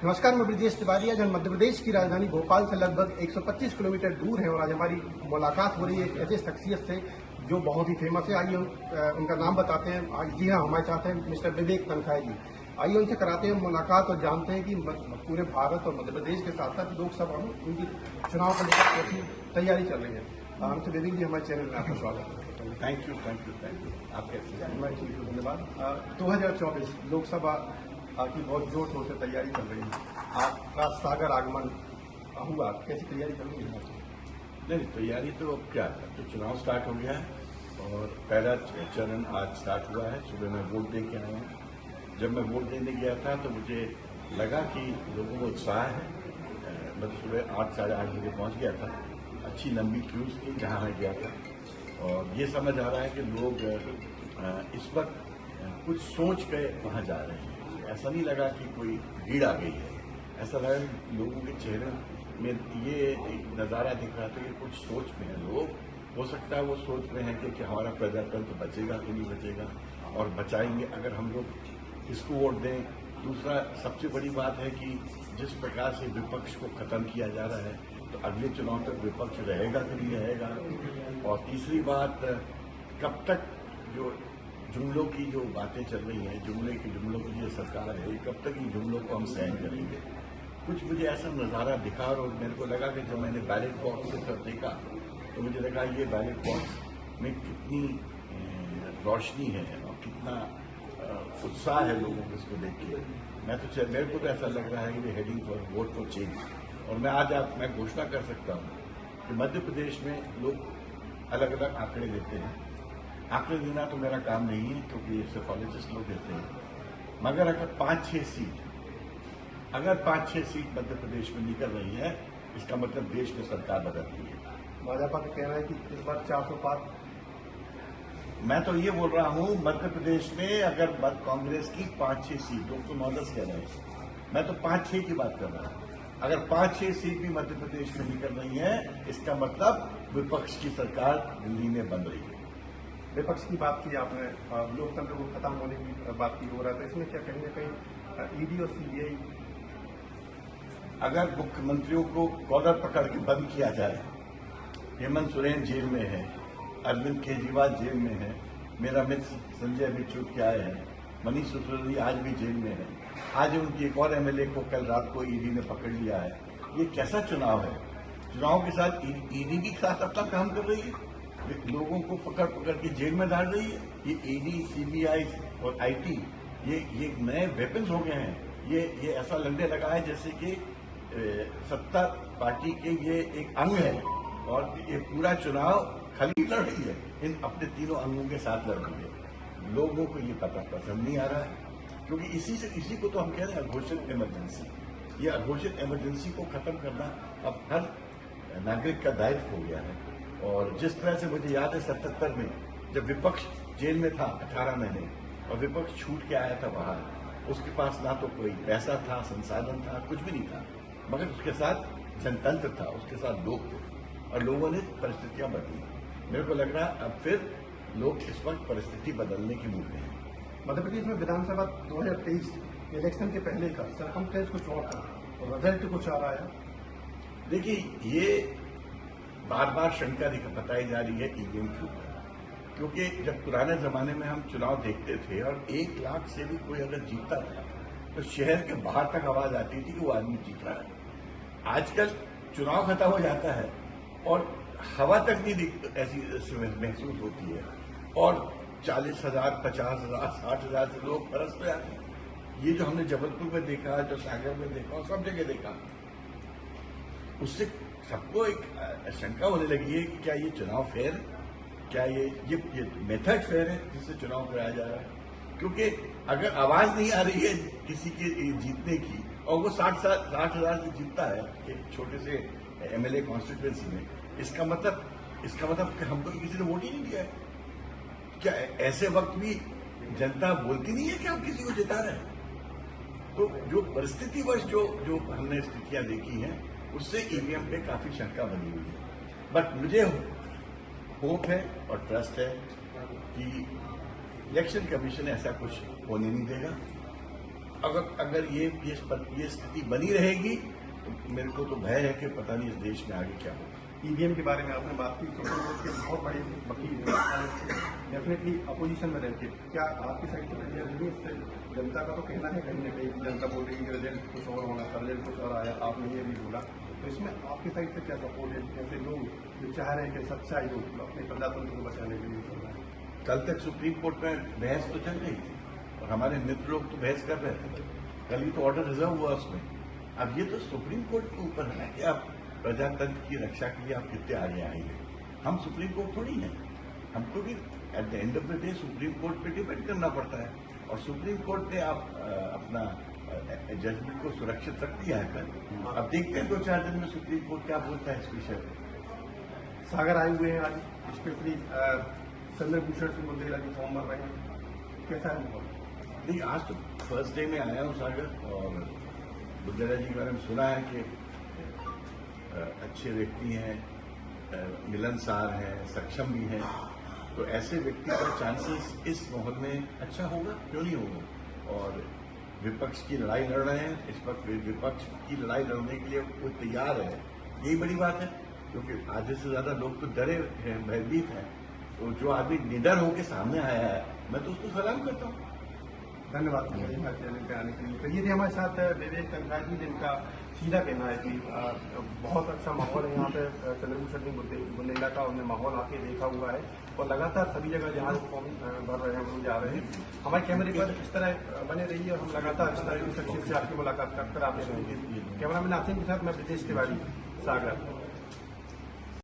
नमस्कार, मैं ब्रजेश तिवारी। आज हम मध्य प्रदेश की राजधानी भोपाल से लगभग 125 किलोमीटर दूर है और आज हमारी मुलाकात हो रही है एक ऐसे शख्सियत से जो बहुत ही फेमस है। आइए उनका नाम बताते हैं। जी हाँ, हमारे साथ हैं मिस्टर विवेक तनखा जी। आइए उनसे कराते हैं मुलाकात और जानते हैं कि पूरे भारत और मध्य प्रदेश के साथ साथ लोकसभा में उनकी चुनाव को लेकर कैसी तैयारी चल रही है। हमसे विवेक जी, हमारे चैनल में आपका स्वागत है। Thank you. आप कैसे हैं? मैं ठीक हूँ, धन्यवाद। 2024 लोकसभा की बहुत जोर शोर से तैयारी चल रही है। आपका सागर आगमन हुआ, कैसी तैयारी चल रही है? नहीं, तैयारी तो अब क्या है, तो चुनाव स्टार्ट हो गया है और पहला चरण आज स्टार्ट हुआ है। सुबह मैं वोट दे के आया हूँ। जब मैं वोट देने गया था तो मुझे लगा कि लोगों को उत्साह है। मैं तो सुबह 8 साढ़े 8 बजे पहुँच गया था। अच्छी लंबी क्यूज थी जहाँ मैं गया था और ये समझ आ रहा है कि लोग इस वक्त कुछ सोच के वहाँ जा रहे हैं। ऐसा नहीं लगा कि कोई भीड़ आ गई है, ऐसा लगा कि लोगों के चेहरे में ये एक नज़ारा दिख रहा था कि कुछ सोच में है लोग। हो सकता है वो सोच में है कि हमारा प्रजातंत्र बचेगा कि नहीं बचेगा और बचाएंगे अगर हम लोग इसको वोट दें। दूसरा सबसे बड़ी बात है कि जिस प्रकार से विपक्ष को खत्म किया जा रहा है तो अगले चुनाव तक विपक्ष रहेगा कि नहीं रहेगा। और तीसरी बात, कब तक जो जुमलों की जो बातें चल रही हैं, जुमलों की जो सरकार है, कब तक इन जुमलों को हम सहन करेंगे। कुछ मुझे ऐसा नज़ारा दिखा और मेरे को लगा कि जब मैंने बैलेट बॉक्स की तरफ देखा तो मुझे लगा ये बैलेट बॉक्स में कितनी रोशनी है और कितना उत्साह है लोगों को इसको देख के। मेरे को तो ऐसा लग रहा है कि वे heading for vote for change. और मैं घोषणा कर सकता हूँ कि मध्य प्रदेश में लोग अलग अलग आंकड़े देते हैं। आंकड़े देना तो मेरा काम नहीं है क्योंकि सोशियोलॉजिस्ट लोग देते हैं, मगर अगर 5-6 सीट मध्य प्रदेश में निकल रही है, इसका मतलब देश में सरकार बदल रही है। भाजपा का कहना है कि इस बार 400 पार। मैं तो ये बोल रहा हूँ मध्य प्रदेश में अगर कांग्रेस की 5-6 सीट, लोग तो 9-10 कह रहे हैं, मैं तो 5-6 की बात कर रहा हूँ। अगर 5-6 सीट भी मध्य प्रदेश में निकल रही है, इसका मतलब विपक्ष की सरकार दिल्ली में बन रही है। विपक्ष की बात की आपने, लोकतंत्र को खत्म होने की बात की हो रहा था, इसमें क्या कहीं ना कहीं ईडी और सीबीआई? अगर मुख्यमंत्रियों को कॉलर पकड़ के बंद किया जाए, हेमंत सोरेन जेल में है, अरविंद केजरीवाल जेल में है, मेरा मित्र संजय भी छूट के आए हैं, मनीष सिसोदिया आज भी जेल में है, आज उनकी एक और एमएलए को कल रात को ईडी ने पकड़ लिया है। ये कैसा चुनाव है? चुनाव के साथ ईडी भी साथ अपना काम कर रही है, लोगों को पकड़ के जेल में डाल रही है। ये ईडी, सीबीआई और आईटी ये नए वेपन्स हो गए हैं। ये ऐसा लगने लगा है जैसे कि सत्ता पार्टी के ये एक अंग है और ये पूरा चुनाव खाली लड़ रही है, इन अपने तीनों अंगों के साथ लड़ रही है। लोगों को ये पसंद नहीं आ रहा है क्योंकि इसी को तो हम कह रहे हैं अघोषित इमरजेंसी। ये अघोषित इमरजेंसी को खत्म करना अब हर नागरिक का दायित्व हो गया है। और जिस तरह से मुझे याद है 77 में जब विपक्ष जेल में था 18 महीने और विपक्ष छूट के आया था बाहर, उसके पास ना तो कोई पैसा था, संसाधन था, कुछ भी नहीं था, मगर उसके साथ जनतंत्र था, उसके साथ लोग थे और लोगों ने परिस्थितियां बदली। मेरे को लग रहा है अब फिर लोग इस वक्त परिस्थिति बदलने की मूड में हैं। मध्य प्रदेश में विधानसभा 2023 इलेक्शन के पहले का सरकमस्टेंस कुछ और था और रिजल्ट कुछ आ रहा है। देखिए, ये बार बार शंका बताई जा रही है ईवीएम के ऊपर, क्योंकि जब पुराने जमाने में हम चुनाव देखते थे और 1 लाख से भी कोई अगर जीतता था तो शहर के बाहर तक आवाज आती थी कि वो आदमी जीत रहा है। आजकल चुनाव खत्म हो जाता है और हवा तक नहीं ऐसी महसूस होती है और 40,000, 50,000, 60,000 से लोग बरस पे आते हैं। ये जो हमने जबलपुर में देखा, जो सागर में देखा और सब जगह देखा, उससे सबको एक शंका होने लगी है कि क्या ये चुनाव फेयर है, क्या ये मेथड फेयर है जिससे चुनाव कराया जा रहा है। क्योंकि अगर आवाज नहीं आ रही है किसी के जीतने की और वो 60,000 से जीतता है एक छोटे से एमएलए कॉन्स्टिट्यूएंसी में, इसका मतलब कि हमको किसी ने वोट ही नहीं दिया है। क्या ऐसे वक्त भी जनता बोलती नहीं है कि हम किसी को जिता रहे हैं? तो जो परिस्थितिवश जो हमने स्थितियां देखी हैं उससे ईवीएम पे काफी शंका बनी हुई है। बट मुझे होप है और ट्रस्ट है कि इलेक्शन कमीशन ऐसा कुछ होने नहीं देगा। अगर ये स्थिति बनी रहेगी तो मेरे को तो भय है कि पता नहीं इस देश में आगे क्या होगा। ईवीएम के बारे में आपने बात की, सुप्रीम कोर्ट के बहुत बड़े वकील डेफिनेटली अपोजिशन में रहते, क्या आपकी साइड से तैयार होगी इससे? जनता का तो कहना है कहीं ना कहीं, जनता बोल रही है कि रिजल्ट कुछ और होना था, रिजल्ट कुछ और आया, आपने ये भी बोला, तो इसमें आपकी साइड से क्या सपोर्ट है? ऐसे लोग जो चाह रहे हैं कि सच्चाई हो अपने प्रजातंत्र को बचाने के लिए चल रहा है। कल तक सुप्रीम कोर्ट में बहस तो चल रही थी और हमारे मित्र लोग तो बहस कर रहे थे, कल ही तो ऑर्डर रिजर्व हुआ उसमें। अब ये तो सुप्रीम कोर्ट के ऊपर है ना कि आप प्रजातंत्र की रक्षा के लिए आप कितने आगे आएंगे। हम सुप्रीम कोर्ट थोड़ी हैं, हमको भी at the end of the day supreme court पे डिपेंड करना पड़ता है और सुप्रीम कोर्ट ने आप अपना जजमेंट को सुरक्षित रख दिया है कल। अब देखते हैं 2-4 दिन में सुप्रीम कोर्ट क्या बोलता है इस विषय पर। सागर आए हुए हैं आज, स्पेशली चंद्रभूषण सिंह बुंदेला जी सोमवार रहे हैं, कैसा है माहौल? नहीं, आज तो फर्स्ट डे में आया हूँ सागर और बुंदेला जी के बारे में सुना है कि अच्छे व्यक्ति हैं, मिलनसार हैं, सक्षम भी हैं, तो ऐसे व्यक्ति का चांसेस इस माहौल में अच्छा होगा, क्यों नहीं होगा। और विपक्ष की लड़ाई लड़ रहे हैं, इस वक्त विपक्ष की लड़ाई लड़ने के लिए कोई तैयार है, यही बड़ी बात है, क्योंकि आधे से ज्यादा लोग तो डरे हैं, भयभीत हैं। तो जो आदमी निडर होकर सामने आया है, मैं तो उसको सलाम करता हूँ। धन्यवाद चैनल पे आने के लिए। तो ये थे हमारे साथ विवेक तनखा जी, जिनका सीधा कहना है कि बहुत अच्छा माहौल है यहाँ पे चंद्रभूषण सिंह बुंदेला का, उन्हें माहौल आके देखा हुआ है और लगातार सभी जगह जहाँ फॉर्म भर रहे हैं हम लोग जा रहे हैं। हमारे कैमरे पर इस तरह बने रहिए और हम लगातार इस तरह की शख्सियत से आपकी मुलाकात कर आते रहेंगे। कैमरामैन आसिम के साथ मैं ब्रिजेश तिवारी, सागर।